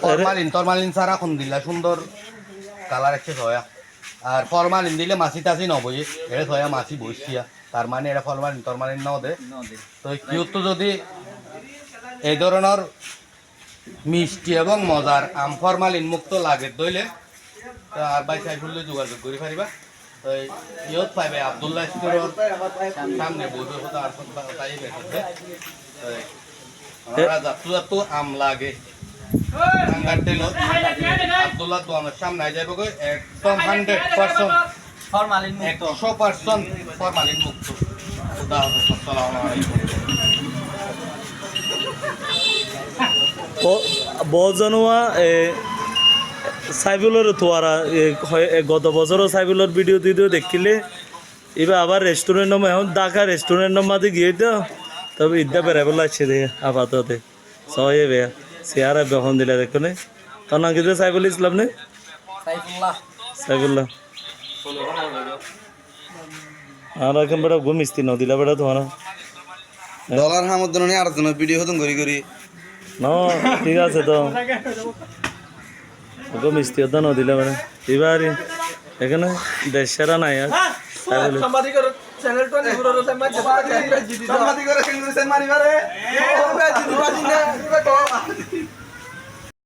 formalin ছাড়া কোন দিলা সুন্দর কালার একটা ছয়া আর ফরমালিন দিলে মাছি টাছি নবই এটা ছয়া মাছি বসিয়া তার মানে এটা ফরমালিন ন দে তো কেউ তো যদি এই ধরনের মিষ্টি এবং মজার আম ফরমালিন মুক্ত লাগে দইলে তো আর ভাই সাইফুল্লে যোগাযোগ করে পারিবা তো ইয়ত পাইবে আব্দুল্লাহ স্টোরের সামনে বসে হতো আর তাই বেরোচ্ছে আমরা যাত্তু আম লাগে আব্দুল্লাহ দোকানের সামনে যাইব একদম 100% ফরমালিন মুক্ত 100% ফরমালিন মুক্ত আসসালামু আলাইকুম বজনুয়া সাইবুলের তোয়ারা গত বছরও সাইবুলের ভিডিও দিদিও দেখিলে এবার আবার রেস্টুরেন্ট এখন ঢাকা রেস্টুরেন্ট মাঝে গিয়ে তো তবে ঈদটা বেড়াবে লাগছে দেখে আপাতত সবাই বেয়া চেয়ার বেখন দিলে দেখো নে তোর নাম কিন্তু সাইফুল ইসলাম নে সাইফুল্লাহ আর এখন বেটা ঘুমিস্তি নদিলা বেটা তোমার ডলার হামদ আর ভিডিও হতন করি না ঠিক আছে তো ওকে মিষ্টি হতো নদিলা বেটা এবার এখানে দেশ সেরা নাই আর চ্যানেলটা